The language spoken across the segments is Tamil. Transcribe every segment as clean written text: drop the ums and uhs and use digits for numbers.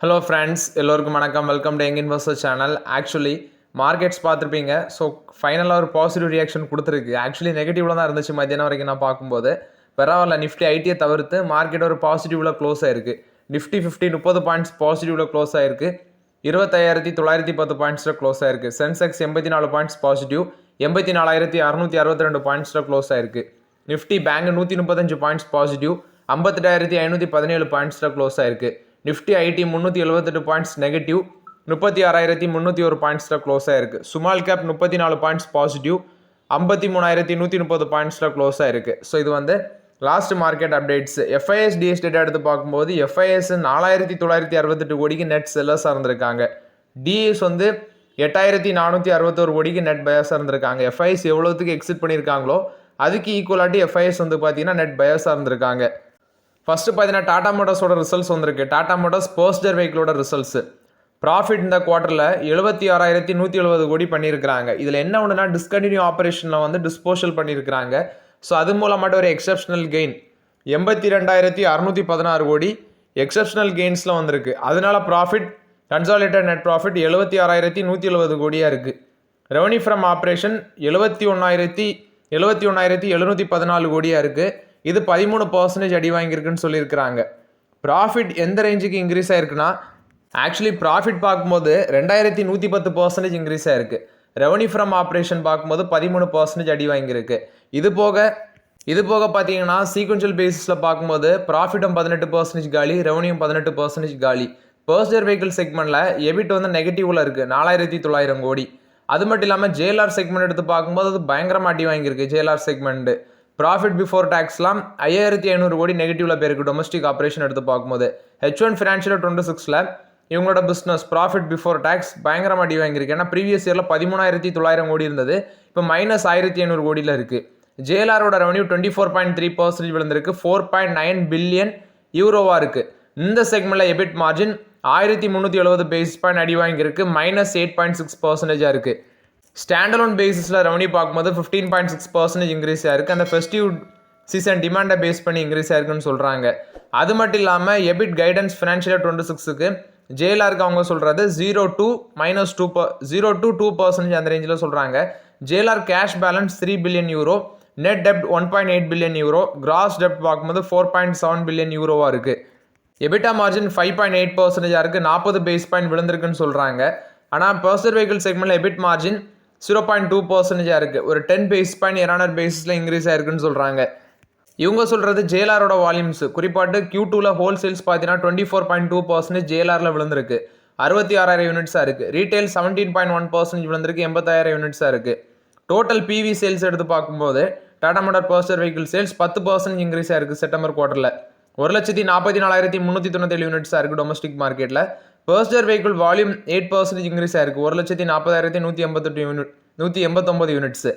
ஹலோ ஃப்ரெண்ட்ஸ், எல்லோருக்கும் வணக்கம். Welcome to young investor channel. Actually markets பார்த்துருப்பீங்க. ஸோ ஃபைனலாக ஒரு பாசிட்டிவ் ரியாக்ஷன் கொடுத்துருக்கு. ஆக்சுவலி நெகட்டிவ்ல தான் இருந்துச்சு மத்தியானம் வரைக்கும் நான் பார்க்கும்போது. பரவாயில்ல, நிஃப்டி ஐடியை தவிர்த்து மார்க்கெட் ஒரு பாசிட்டிவ்ல க்ளோஸ் ஆயிருக்கு. நிஃப்டி 30 பாயிண்ட்ஸ் பாசிட்டிவ்ல க்ளோஸ் ஆயிருக்கு. 25,910 பாயிண்ட்ஸில் க்ளோஸ் ஆயிருக்கு. சென்செக்ஸ் 84 பாயிண்ட்ஸ் பாசிட்டிவ், 84,662 பாயிண்ட்ஸில் க்ளோஸ் ஆயிருக்கு. நிஃப்டி பேங்க் 135 பாயிண்ட்ஸ் பாசிட்டிவ், 58,517 பாயிண்ட்ஸில் க்ளோஸ் ஆயிருக்கு. நிஃப்டி ஐடி 378 பாயிண்ட்ஸ் நெகட்டிவ், 36,301 பாயிண்ட்ஸில் க்ளோஸ் ஆயிருக்கு. சுமால் கேப் 34 பாயிண்ட்ஸ் பாசிட்டிவ், 53,130 பாயிண்ட்ஸில் க்ளோஸ் ஆயிருக்கு. ஸோ இது last market updates. FIs DIs data எடுத்து பார்க்கும்போது எஃப்ஐஎஸ் 4,968 கோடிக்கு நெட் செல்லர்ஸாக இருந்திருக்காங்க. டிஎஸ் 8,461 கோடிக்கு நெட் பயாஸாக இருந்திருக்காங்க. எஃப்ஐஎஸ் எவ்வளோத்துக்கு எக்ஸிட் பண்ணியிருக்காங்களோ அதுக்கு ஈக்குவலாட்டி எஃப்ஐஎஸ் பார்த்தீங்கன்னா நெட் பயாஸாக இருந்திருக்காங்க. ஃபர்ஸ்ட் பார்த்தீங்கன்னா டாடா மோட்டார்ஸோட ரிசல்ட்ஸ் வந்திருக்கு. டாடா மோட்டார்ஸ் பர்சனல் வெஹிக்கிளோட ரிசல்ட்ஸ். ப்ராஃபிட் இந்த குவார்ட்டரில் 76,170 கோடி பண்ணியிருக்கிறாங்க. இதில் என்ன ஒன்றுனா டிஸ்கண்டினியூ ஆப்ரேஷனில் டிஸ்போசல் பண்ணியிருக்கிறாங்க. ஸோ அது மூலமாட்ட ஒரு எக்ஸப்ஷனல் கெயின் 82,616 கோடி எக்ஸப்ஷனல் கெயின்ஸில் வந்திருக்கு. அதனால ப்ராஃபிட் கன்சாலிடேட் நெட் ப்ராஃபிட் 76,170 கோடியாக இருக்குது. ரெவன்யூ ஃப்ரம் ஆப்ரேஷன் 71,714 கோடியாக இருக்குது. இது 13% அடி வாங்கியிருக்குன்னு சொல்லியிருக்கிறாங்க. ப்ராஃபிட் எந்த ரேஞ்சுக்கு இன்க்ரீஸ் ஆயிருக்குன்னா, ஆக்சுவலி ப்ராஃபிட் பார்க்கும்போது 2,110% இன்க்ரீஸ் ஆயிருக்கு. ரெவன்யூ ஃப்ரம் ஆப்ரேஷன் பார்க்கும்போது 13% அடி வாங்கியிருக்கு. இது போக பார்த்தீங்கன்னா சீக்வென்ஷியல் பேசிஸில் பார்க்கும்போது ப்ராஃபிட்டும் 18% காலி, ரெவன்யூ 18% காலி. பர்சனல் வெஹிக்கிள் செக்மெண்ட்டில் எபிட் நெகட்டிவ்ல இருக்குது, 4,900 கோடி. அது மட்டும் இல்லாமல் ஜேஎல்ஆர் செக்மெண்ட் எடுத்து பார்க்கும்போது அது பயங்கரமாக அடி வாங்கியிருக்கு. ஜேஎல்ஆர் செக்மெண்ட் ப்ராஃபிட் பிஃபோர் டேக்ஸ்லாம் 5,500 கோடி நெகட்டிவ்ல போயிருக்கு. டொமஸ்டிக் ஆப்ரேஷன் எடுத்து பார்க்கும்போது H1 ஃபினான்ஷியல் 26ல் இவங்களோட பிஸ்னஸ் ப்ராஃபிட் பிஃபோர் டேக்ஸ் பயங்கரமாக அடி வாங்கியிருக்கு. ஏன்னா ப்ரீவியஸ் இயரில் 13,900 கோடி இருந்தது, இப்போ -1,500 கோடியில் இருக்குது. ஜேஎல்ஆரோட ரெவன்யூ 24.3% விழுந்திருக்கு, 4.9 பில்லியன் யூரோவாக இருக்குது. இந்த செக்மெண்ட்டில் எபிட் மார்ஜின் 1,370 பேசிஸ் பாயிண்ட் அடி வாங்கியிருக்கு, -8.6% இருக்குது. ஸ்டாண்டலோன் பேசிஸில் ரெவன்யூ பார்க்கும்போது 15.6% இன்க்ரீஸ் ஆயிருக்கு. அந்த ஃபெஸ்டிவ் சீசன் டிமாண்டை பேஸ் பண்ணி இன்க்ரீஸ் ஆயிருக்குன்னு சொல்கிறாங்க. அது மட்டும் இல்லாமல் எபிட் கைடன்ஸ் ஃபினான்ஷியல் 26க்கு ஜேஎல்ஆருக்கு அவங்க சொல்கிறது 0 to -2% அந்த ரேஞ்சில் சொல்கிறாங்க. JLR cash balance 3 billion euro, net டெப்ட் 1.8 பில்லியன் யூரோ, கிராஸ் டெப்ட் பார்க்கும்போது 4.7 பில்லியன் யூரோவாக இருக்குது. எபிட்டா மார்ஜின் 5.8% இருக்குது, 40 பேஸ் பாயிண்ட் விழுந்திருக்குன்னு சொல்கிறாங்க. ஆனால் பர்சனல் வெஹிக்கிள் செக்மெண்ட்டில் எபிட் மார்ஜின் 0.2% இருக்குது, ஒரு 10 பேஸ் பாயிண்ட் எரானர் பேசிஸில் இன்க்ரீஸ் ஆயிருக்குன்னு சொல்கிறாங்க. இவங்க சொல்கிறது ஜேஎல்ஆரோட வால்யூம்ஸ், குறிப்பாட்டு Q2ல ஹோல்சேல்ஸ் பார்த்தீங்கன்னா 24.2% ஜேஎல்ஆரில் விழுந்திருக்கு, 66,000 யூனிட்ஸாக இருக்குது. ரீட்டைல் 17.1% விழுந்திருக்கு, 80,000 யூனிட்ஸாக இருக்குது. டோட்டல் பிவி சேல்ஸ் எடுத்து பார்க்கும்போது Tata motor personal vehicle sales 10% increase ஆயிருக்கு செப்டம்பர் குவார்ட்டரில், 1,44,497 யூனிட்ஸாக இருக்குது. டொமஸ்டிக் மார்க்கெட்டில் பர்சனல் வெஹிக்கிள் வால்யூம் 8% இன்க்ரீஸ் ஆயிருக்கு, 1,40,189 யூனிட்ஸ்.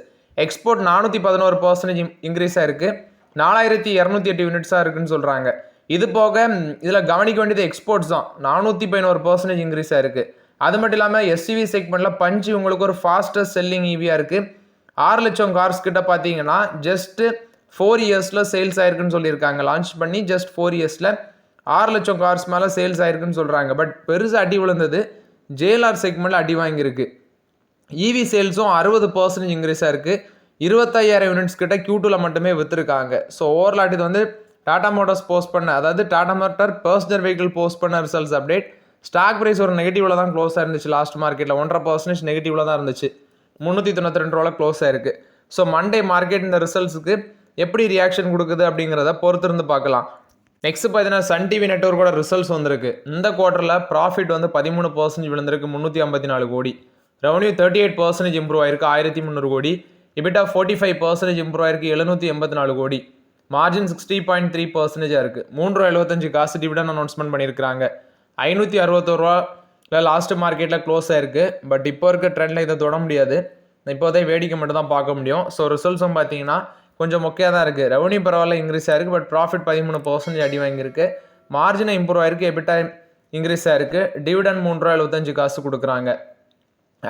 எக்ஸ்போர்ட் 411% இன்க்ரீஸ் ஆயிருக்கு, 4,208 யூனிட்ஸாக இருக்குன்னு சொல்கிறாங்க. இது போக இதில் கவனிக்க வேண்டியது எக்ஸ்போர்ட்ஸ் தான், 411% இன்க்ரீஸ் ஆயிருக்கு. அது மட்டும் இல்லாமல் எஸ்யூவி செக்மெண்ட்டில் பஞ்சு உங்களுக்கு ஒரு ஃபாஸ்டஸ்ட் செல்லிங் ஈவியாக இருக்குது. 6 லட்சம் கார்ஸ் கிட்ட பார்த்தீங்கன்னா ஜஸ்ட் 4 இயர்ஸில் சேல்ஸ் ஆயிருக்குன்னு சொல்லியிருக்காங்க. லான்ச் பண்ணி ஜஸ்ட் 4 இயர்ஸில் 6 லட்சம் கார்ஸ் மேலே சேல்ஸ் ஆயிருக்குன்னு சொல்கிறாங்க. பட் பெருசாக அடி விழுந்தது ஜேஎல்ஆர் செக்மெண்ட்டில் அடி வாங்கியிருக்கு. இவி சேல்ஸும் 60% இன்க்ரீஸ் ஆயிருக்கு, 25,000 யூனிட்ஸ் கிட்ட Q2ல மட்டுமே விற்றுருக்காங்க. ஸோ ஓவரால் இது டாடா மோட்டார்ஸ் போஸ்ட் பண்ண, அதாவது Tata motor personal vehicle post பண்ண ரிசல்ட்ஸ் அப்டேட். ஸ்டாக் ப்ரைஸ் ஒரு நெகட்டிவ்ல தான் க்ளோஸ் ஆயிருந்துச்சு. லாஸ்ட் மார்க்கெட்டில் 1.5% நெகட்டிவ்ல தான் இருந்துச்சு, 392 ரூபாவில் க்ளோஸ் ஆயிருக்கு. ஸோ மண்டே மார்க்கெட் இந்த ரிசல்ட்ஸுக்கு எப்படி ரியாக்ஷன் கொடுக்குது அப்படிங்கிறத பொறுத்திருந்து பார்க்கலாம். நெக்ஸ்ட் பார்த்தீங்கன்னா சன் டிவி நெட்வொர்க்கோட ரிசல்ட்ஸ் வந்திருக்கு. இந்த குவார்ட்டரில் ப்ராஃபிட் 13% விழுந்திருக்கு, 354 கோடி. ரெவன்யூ 38% இம்ப்ரூவ் ஆயிருக்கு, 1,300 கோடி. எபிட்டா 45% இம்ப்ரூவ் ஆயிருக்கு, 784 கோடி. மார்ஜின் 60.3% இருக்குது. 3.75 காசு டிவிடன் அனௌன்ஸ்மெண்ட் பண்ணியிருக்காங்க. 561 ரூபாயில் லாஸ்ட் மார்க்கெட்டில் க்ளோஸ் ஆயிருக்கு. பட் இப்போ இருக்க ட்ரெண்டில் இதை தொட முடியாது, இப்போதை வேடிக்கை மட்டும் தான் பார்க்க முடியும். ஸோ ரிசல்ட்ஸும் பார்த்தீங்கன்னா கொஞ்சம் மொக்கையாக தான் இருக்குது. ரெவன்யூ பரவாயில்ல இன்க்ரீஸ் ஆயிருக்கு, பட் ப்ராஃபிட் 13% அடி வாங்கியிருக்கு. மார்ஜினை இம்ப்ரூவ் ஆயிருக்கு, எபிட்டா இன்க்ரீஸ் ஆயிருக்கு. டிவிடன் 3.75 காசு கொடுக்குறாங்க.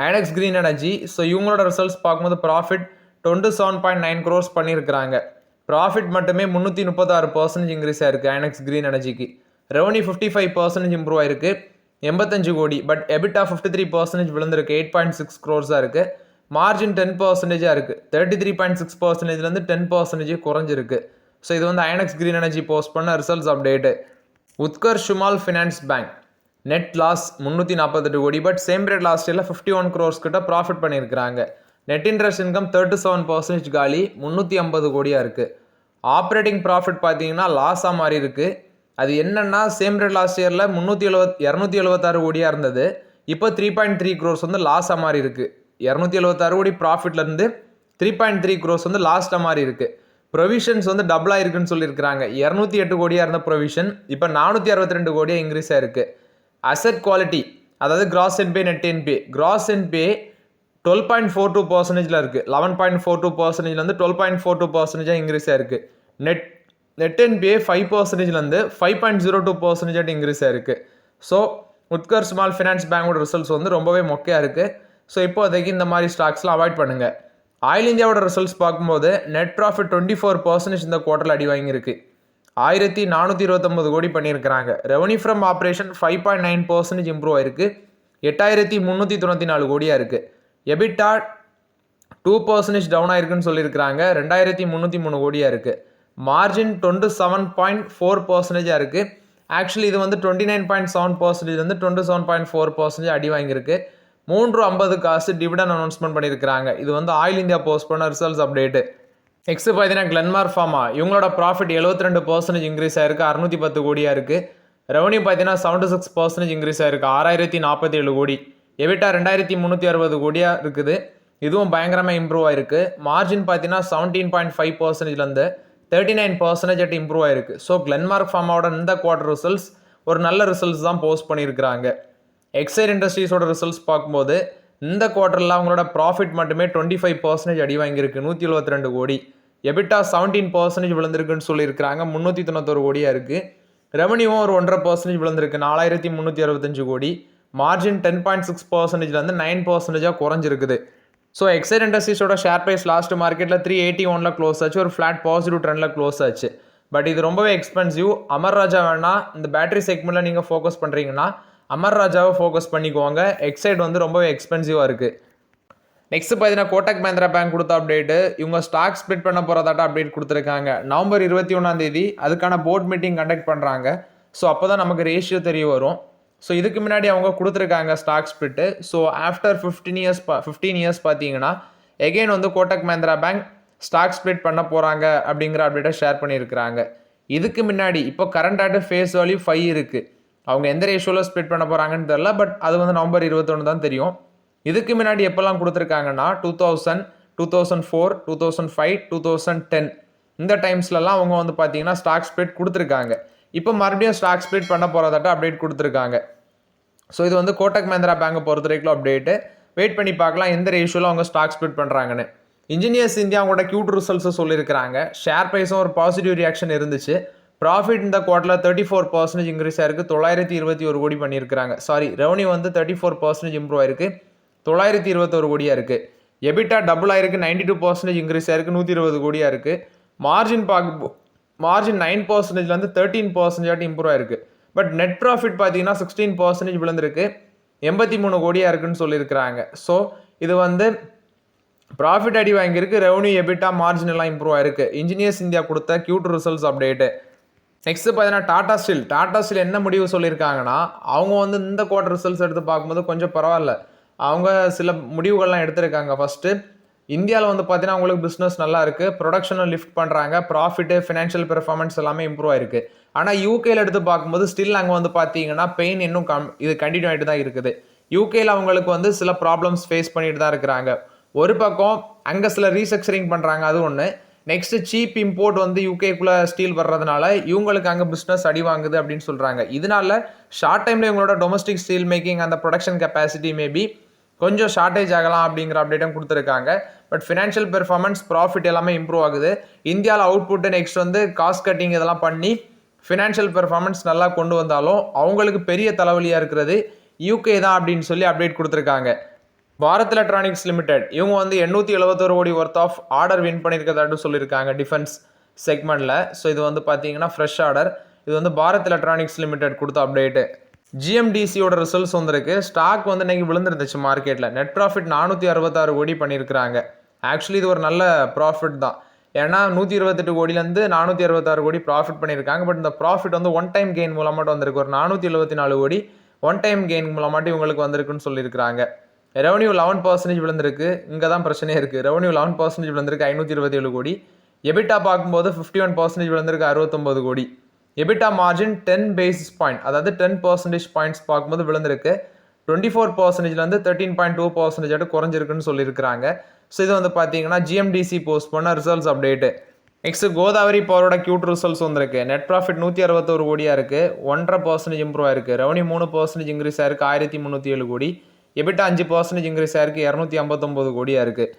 ஐனக்ஸ் கிரீன் எனர்ஜி, ஸோ இவங்களோட ரிசல்ட்ஸ் பார்க்கும்போது ப்ராஃபிட் 27.9 crores பண்ணியிருக்கிறாங்க. ப்ராஃபிட் மட்டுமே 336% இன்க்ரீஸ் ஆயிருக்கு ஐனக்ஸ் கிரீன் எனர்ஜிக்கு. ரெவன்யூ 55% இம்ப்ரூவ் ஆயிருக்கு, 85 கோடி. பட் எபிட்டா 53% விழுந்திருக்கு, 8.6 crores இருக்குது. மார்ஜின் 10%-ஆக இருக்குது. 33.6%லேருந்து 10% குறைஞ்சிருக்கு. ஸோ இது வந்து ஐஎன்எக்ஸ் கிரீன் எனர்ஜி போஸ்ட் பண்ண results update. Utkarsh small finance bank net loss 348 crore. But same period last இயரில் 51 crores கிட்ட ப்ராஃபிட் பண்ணியிருக்கிறாங்க. நெட் இன்ட்ரெஸ்ட் இன்கம் 37% காலி, 350 கோடியாக இருக்குது. ஆப்ரேட்டிங் ப்ராஃபிட் பார்த்தீங்கன்னா லாஸாக மாறி இருக்குது. அது என்னென்னா சேம் பீரியட் லாஸ்ட் இயரில் 276 கோடியாக இருந்தது. இப்போ 3.3 crores வந்து லாஸாக மாறி இருக்குது. 276 கோடி ப்ராஃபிட்லேருந்து 3.3 crores வந்து லாஸ்ட்டாக மாறி இருக்குது. ப்ரொவிஷன்ஸ் வந்து டபுளாக இருக்குன்னு சொல்லியிருக்கிறாங்க. 208 கோடியாக இருந்த ப்ரொவிஷன் இப்போ 462 கோடியாக இன்க்ரீஸ் ஆயிருக்கு. அசெட் குவாலிட்டி, அதாவது gross NPA net NPA. Gross NPA 12.42%ல் இருக்குது. 11.42%லேருந்து 12.42% இன்க்ரீஸ் ஆயிருக்கு. நெட் என்பே 5%லேருந்து 5.02% இன்க்ரீஸ் ஆயிருக்கு. ஸோ உத்கர் ஸ்மால் ஃபினான்ஸ் பேங்கோட ரிசல்ட்ஸ் வந்து ரொம்பவே மொக்கையாக இருக்குது. ஸோ இப்போதைக்கு இந்த மாதிரி ஸ்டாக்ஸ்லாம் அவாய்ட் பண்ணுங்கள். ஆயில் இந்தியாவோட ரிசல்ட்ஸ் பார்க்கும்போது நெட் ப்ராஃபிட் 24% இந்த குவார்ட்டரில் அடி வாங்கியிருக்கு. 1429 கோடி பண்ணியிருக்கிறாங்க. ரெவன்யூ ஃப்ரம் ஆப்ரேஷன் 5.9% இம்ப்ரூவ் ஆயிருக்கு. 8394 கோடியாக இருக்குது. எபிட்டா 2% டவுன் ஆயிருக்குன்னு சொல்லியிருக்கிறாங்க. 2303 கோடியாக இருக்குது. மார்ஜின் 27.4%-ஆக இருக்குது. ஆக்சுவலி இது வந்து 29.7%லேருந்து 27.4% அடி வாங்கியிருக்கு. 3.50 காசு டிவிடன் அனௌன்ஸ்மெண்ட் பண்ணியிருக்கிறாங்க. இது வந்து ஆயில் இந்தியா போஸ்ட் பண்ண ரிசல்ட்ஸ் அப்டேட்டு. நெக்ஸ்ட் பார்த்தீங்கன்னா கிளென்மார்க் ஃபார்மா, இவங்களோட ப்ராஃபிட் 72% இன்க்ரீஸ் ஆயிருக்கு, 610 கோடியாக இருக்குது. ரெவன்யூ பார்த்தீங்கன்னா 76% இன்க்ரீஸ் ஆயிருக்கு, 6047 கோடி. எவிட்டா 2360 கோடியாக இருக்குது. இதுவும் பயங்கரமாக இம்ப்ரூவ் ஆயிருக்கு. மார்ஜின் பார்த்தீங்கன்னா 17.5%லேருந்து 39% இம்ப்ரூவ் ஆயிருக்கு. ஸோ கிளென்மார்க் ஃபார்மாவோட இந்த குவார்டர் ரிசல்ட்ஸ் ஒரு நல்ல ரிசல்ட்ஸ் தான் போஸ்ட் பண்ணியிருக்கிறாங்க. எக்ஸைட் இண்டஸ்ட்ரீஸோட ரிசல்ட்ஸ் பார்க்கும்போது இந்த குவார்ட்டரில் அவங்களோட ப்ராஃபிட் மட்டுமே 25% அடி வாங்கியிருக்கு, 172 கோடி. எபிட்டா 17% விழுந்திருக்குன்னு சொல்லியிருக்கிறாங்க, 391 கோடியாக இருக்குது. ரெவன்யூவும் ஒரு 1.5% விழுந்திருக்கு, 4365 கோடி. மார்ஜின் 10.6%லேருந்து 9%-ஆக குறைஞ்சிருக்குது. ஸோ எக்ஸைட் இண்டஸ்ட்ரீஸோட ஷேர் ப்ரைஸ் லாஸ்ட் மார்க்கெட்டில் 381 க்ளோஸ் ஆச்சு, ஒரு ஃப்ளாட் பாசிட்டிவ் ட்ரெண்டில் க்ளோஸ் ஆச்சு. பட் இது ரொம்பவே எக்ஸ்பென்சிவ். அமர் ராஜா வேணா இந்த பேட்டரி செக்மெண்ட்டில் நீங்கள் ஃபோக்கஸ் பண்ணுறீங்கன்னா அமர் ராஜாவை ஃபோக்கஸ் பண்ணிக்குவாங்க. எக்ஸைட் வந்து ரொம்பவே எக்ஸ்பென்சிவாக இருக்குது. நெக்ஸ்ட் பார்த்தீங்கன்னா கோட்டக் மஹிந்திரா பேங்க் கொடுத்த அப்டேட்டு. இவங்க ஸ்டாக் ஸ்ப்ளிட் பண்ண போகிறதாட்ட அப்டேட் கொடுத்துருக்காங்க. நவம்பர் 21 அதுக்கான போர்ட் மீட்டிங் கண்டக்ட் பண்ணுறாங்க. ஸோ அப்போ தான் நமக்கு ரேஷியோ தெரிய வரும். ஸோ இதுக்கு முன்னாடி அவங்க கொடுத்துருக்காங்க stock split. So after 15 years பார்த்தீங்கன்னா எகெயின் வந்து Kotak Mahindra bank stock split பண்ண போகிறாங்க அப்படிங்கிற அப்டேட்டை ஷேர் பண்ணியிருக்கிறாங்க. இதுக்கு முன்னாடி இப்போ கரண்ட் ஃபேஸ் வேல்யூ 5 இருக்குது. அவங்க எந்த ரேஷியோவில் ஸ்ப்ளிட் பண்ண போகிறாங்கன்னு தெரில. பட் அது வந்து நவம்பர் 21 தான் தெரியும். இதுக்கு முன்னாடி எப்போல்லாம் கொடுத்துருக்காங்கன்னா 2000, 2004, 2005, 2010 இந்த டைம்ஸ்லலாம் அவங்க வந்து பார்த்தீங்கன்னா ஸ்டாக் ஸ்ப்ளிட் கொடுத்துருக்காங்க. இப்போ மறுபடியும் ஸ்டாக் ஸ்ப்ளிட் பண்ண போகிறதாட்ட அப்டேட் கொடுத்துருக்காங்க. ஸோ இது வந்து கோட்டக் மஹிந்திரா பேங்கை பொறுத்த வரைக்கும் அப்டேட்டு. வெயிட் பண்ணி பார்க்கலாம் எந்த ரேஷியோவில் அவங்க ஸ்டாக் ஸ்ப்ளிட் பண்ணுறாங்கன்னு. இன்ஜினியர்ஸ் இந்தியா அவங்களோட Q2 ரிசல்ட்ஸை சொல்லியிருக்கிறாங்க. ஷேர் ப்ரைஸும் ஒரு பாசிட்டிவ் ரியாக்ஷன் இருந்துச்சு. ப்ராஃபிட் இந்த குவார்ட்டரில் 34% இன்க்ரீஸ் ஆயிருக்கு, 921 கோடி பண்ணியிருக்கிறாங்க. ரெவன்யூ வந்து 34% இம்ப்ரூவ் ஆயிருக்கு, 921 கோடியாக இருக்குது. எபிட்டா டபுள் ஆயிருக்கு, 92% இன்க்ரீஸ் ஆயிருக்கு, 120 கோடியாக இருக்குது. மார்ஜின் 9%லேருந்து 13% இம்ப்ரூவ் ஆயிருக்கு. பட் நெட் ப்ராஃபிட் பார்த்தீங்கன்னா 16% விழுந்திருக்கு, 83 கோடியாக இருக்குன்னு சொல்லியிருக்கிறாங்க. ஸோ இது வந்து ப்ராஃபிட் அடி வாங்கியிருக்கு, ரெவன்யூ எபிட்டா மார்ஜின் எல்லாம் இம்ப்ரூவ் ஆயிருக்கு. இன்ஜினியர்ஸ் இந்தியா கொடுத்த Q2 ரிசல்ட்ஸ் அப்டேட்டு. நெக்ஸ்ட் பார்த்தீங்கன்னா டாடா ஸ்டீல் என்ன முடிவு சொல்லியிருக்காங்கன்னா அவங்க வந்து இந்த குவார்ட்டர் ரிசல்ட்ஸ் எடுத்து பார்க்கும்போது கொஞ்சம் பரவாயில்ல. அவங்க சில முடிவுகள்லாம் எடுத்திருக்காங்க. ஃபஸ்ட்டு இந்தியாவில் வந்து பார்த்தீங்கன்னா அவங்களுக்கு பிஸ்னஸ் நல்லா இருக்குது, ப்ரொடக்ஷனும் லிஃப்ட் பண்ணுறாங்க, ப்ராஃபிட்டு ஃபினான்ஷியல் பெர்ஃபார்மன்ஸ் எல்லாமே இம்ப்ரூவ் ஆயிருக்கு. ஆனால் யூகேல எடுத்து பார்க்கும்போது ஸ்டில் அங்கே வந்து பார்த்தீங்கன்னா பெயின் இன்னும் இது கண்டினியூ ஆகிட்டு தான் இருக்குது. யூகேல அவங்களுக்கு வந்து சில ப்ராப்ளம்ஸ் ஃபேஸ் பண்ணிட்டு தான் இருக்கிறாங்க. ஒரு பக்கம் அங்கே சில ரீஸ்ட்ரக்சரிங் பண்ணுறாங்க, அது ஒன்று. நெக்ஸ்ட் சீப் இம்போர்ட் வந்து யூகேக்குள்ளே ஸ்டீல் வர்றதுனால இவங்களுக்கு அங்கே பிஸ்னஸ் அடி வாங்குது அப்படின்னு சொல்கிறாங்க. இதனால ஷார்ட் டைமில் இவங்களோட டொமஸ்டிக் ஸ்டீல் மேக்கிங் அந்த ப்ரொடக்ஷன் கெப்பாசிட்டி மேபி கொஞ்சம் ஷார்ட்டேஜ் ஆகலாம் அப்படிங்கிற அப்டேட்டும் கொடுத்துருக்காங்க. பட் ஃபினான்ஷியல் பெர்ஃபார்மன்ஸ் ப்ராஃபிட் எல்லாமே இம்ப்ரூவ் ஆகுது. இந்தியாவில் அவுட்புட்டு நெக்ஸ்ட் வந்து காஸ்ட் கட்டிங் இதெல்லாம் பண்ணி ஃபினான்ஷியல் பெர்ஃபார்மன்ஸ் நல்லா கொண்டு வந்தாலும் அவங்களுக்கு பெரிய தலைவலியாக இருக்கிறது யூகே தான் அப்படின்னு சொல்லி அப்டேட் கொடுத்துருக்காங்க. பாரத் எலக்ட்ரானிக்ஸ் லிமிடெட் இவங்க வந்து 871 கோடி ஒர்த் ஆஃப் ஆர்டர் வின் பண்ணியிருக்கிறதாட்டு சொல்லியிருக்காங்க டிஃபென்ஸ் செக்மெண்ட்டில். ஸோ இது வந்து பார்த்தீங்கன்னா ஃப்ரெஷ் ஆர்டர். இது வந்து பாரத் எலக்ட்ரானிக்ஸ் லிமிடெட் கொடுத்த அப்டேட்டு. ஜிஎம்டிசியோட ரிசல்ட்ஸ் வந்திருக்கு. ஸ்டாக் வந்து இன்னைக்கு விழுந்துருந்துச்சு மார்க்கெட்டில். நெட் ப்ராஃபிட் 466 கோடி பண்ணியிருக்கிறாங்க. ஆக்சுவலி இது ஒரு நல்ல ப்ராஃபிட் தான். ஏன்னா 128 கோடியிலேருந்து 466 கோடி ப்ராஃபிட் பண்ணியிருக்காங்க. பட் இந்த ப்ராஃபிட் வந்து ஒன் டைம் கெயின் மூலமாட்டும் வந்திருக்கு. ஒரு 474 கோடி ஒன் டைம் கெயின் மூலமாட்டும் இவங்களுக்கு வந்திருக்குன்னு சொல்லியிருக்கிறாங்க. ரெவன்யூ 11% விழுந்திருக்கு. இங்கே தான் பிரச்சனையே இருக்குது. ரெவன்யூ 11% விழுந்திருக்கு 527 கோடி. எபிட்டா பார்க்கும்போது 51% விழுந்திருக்கு 69 கோடி. எபிட்டா மார்ஜின் 10 பேசிஸ் பாயிண்ட், அதாவது 10% பாயிண்ட்ஸ் பார்க்கும்போது விழுந்திருக்கு. 24%லேருந்து 13.2% குறைஞ்சிருக்குன்னு சொல்லியிருக்கிறாங்க. ஸோ இது வந்து பார்த்தீங்கன்னா ஜிஎம்டிசி போஸ்ட் பண்ண ரிசல்ட்ஸ் அப்டேட்டு. நெக்ஸ்ட் கோதாவரி பவரோட கியூட் ரிசல்ட்ஸ் வந்திருக்கு. நெட் ப்ராஃபிட் 161 கோடியாக இருக்குது. 1.5% இம்ப்ரூவ் ஆயிருக்கு. ரெவன்யூ 3% இன்க்ரீஸ் ஆயிருக்கு 1307 கோடி. எபிட்டா 5% இன்க்ரீஸ் ஆயிருக்கு 259 கோடியாக இருக்குது.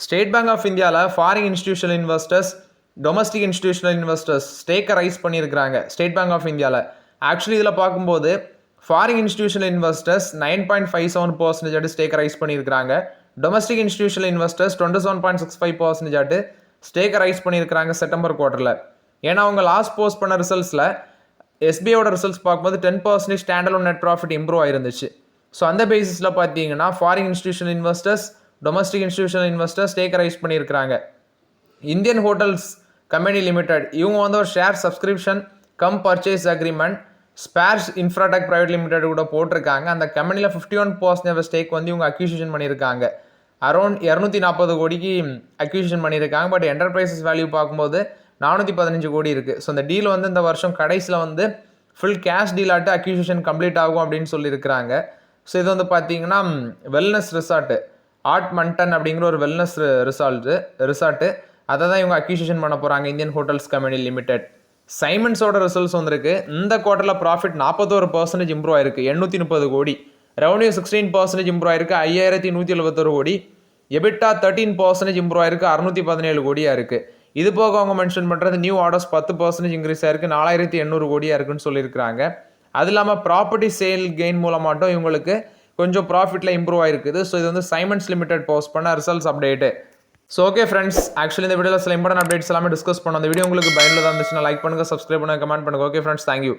ஸ்டேட் பேங்க் ஆஃப் இந்தியாவில் foreign institutional investors, domestic institutional investors ஸ்டேக்கை ரைஸ் பண்ணியிருக்கிறாங்க ஸ்டேட் பேங்க் ஆஃப் இந்தியாவில். ஆக்சுவலி இதில் பார்க்கும்போது ஃபாரின் இன்ஸ்டிடியூஷனல் இன்வெஸ்டர்ஸ் 9.57% ஸ்டேக்கை ரைஸ் பண்ணியிருக்கிறாங்க. டொமஸ்டிக் இன்ஸ்டிடியூஷனல் இன்வெஸ்டர்ஸ் 27.65% ஸ்டேக்கை ரைஸ் பண்ணியிருக்கிறாங்க செப்டம்பர் குவார்ட்டரில். ஏன்னா அவங்க லாஸ்ட் போஸ்ட் பண்ண ரிசல்ட்ஸில் எஸ்பிஐயோட ரிசல்ட்ஸ் பார்க்கும்போது 10% ஸ்டாண்டலோன் நெட் ப்ராஃபிட் இம்ப்ரூவ் ஆயிருந்துச்சு. ஸோ அந்த பேசிஸில் பார்த்தீங்கன்னா foreign institutional investors, domestic institutional investors ஸ்டேக்கை ரைஸ் பண்ணியிருக்கிறாங்க. இந்தியன் ஹோட்டல்ஸ் கம்பெனி லிமிடெட் இவங்க வந்து ஒரு share subscription cum purchase agreement Spares Infratech private limited கூட போட்டிருக்காங்க. அந்த கம்பெனியில் 51% ஸ்டேக் வந்து இவங்க அக்யூசிஷன் பண்ணியிருக்காங்க. அரௌண்ட் 240 கோடிக்கு அக்யூசிஷன் பண்ணியிருக்காங்க. பட் என்டர்பிரைசஸ் வேல்யூ பார்க்கும்போது 415 கோடி இருக்குது. ஸோ இந்த டீல் வந்து இந்த வருஷம் கடைசியில் வந்து ஃபுல் கேஷ் டீலாட்டு அக்யூசிஷன் கம்ப்ளீட் ஆகும் அப்படின்னு சொல்லியிருக்கிறாங்க. ஸோ இது வந்து பார்த்தீங்கன்னா வெல்னஸ் ரிசார்ட்டு, ஆர்ட் மண்டன் அப்படிங்கிற ஒரு வெல்னஸ் ரிசார்ட்டு அதை தான் இவங்க அக்யூசிஷன் பண்ண போகிறாங்க இந்தியன் ஹோட்டல்ஸ் கம்பெனி லிமிடெட். சைமன்ஸோட ரிசல்ட்ஸ் வந்திருக்கு. இந்த குவார்ட்டரில் ப்ராஃபிட் 41% இம்ப்ரூவ் ஆயிருக்கு 830 கோடி. ரெவன்யூ 16% இம்ப்ரூவ் ஆயிருக்கு 5171 கோடி. எபிட்டா 13% இம்ப்ரூவ் ஆயிருக்கு 617 கோடியாக இருக்குது. இது போக அவங்க மென்ஷன் பண்ணுறது நியூ ஆர்டர்ஸ் 10% இன்க்ரீஸ் ஆயிருக்கு 4800 கோடியாக இருக்குன்னு சொல்லியிருக்கிறாங்க. அது இல்லாமல் ப்ராப்பர்ட்டி சேல் கெயின் மூலமாட்டும் இவங்களுக்கு கொஞ்சம் ப்ராஃபிட்டில் இம்ப்ரூவ் ஆயிருக்குது. ஸோ இது வந்து சைமன்ஸ் லிமிடெட் போஸ்ட் பண்ண results update. So okay friends, actually இந்த வீடியோவில் சில இம்பார்ட்டன்ட் அப்டேட்ஸ் எல்லாமே டிஸ்கஸ் பண்ணோம். அந்த வீடியோ உங்களுக்கு பயனுள்ளதாக இருந்துச்சுன்னா லைக் பண்ணுங்கள், சப்ஸ்கிரைப் பண்ணுங்கள், கமெண்ட் பண்ணுங்கள். Okay friends, thank you.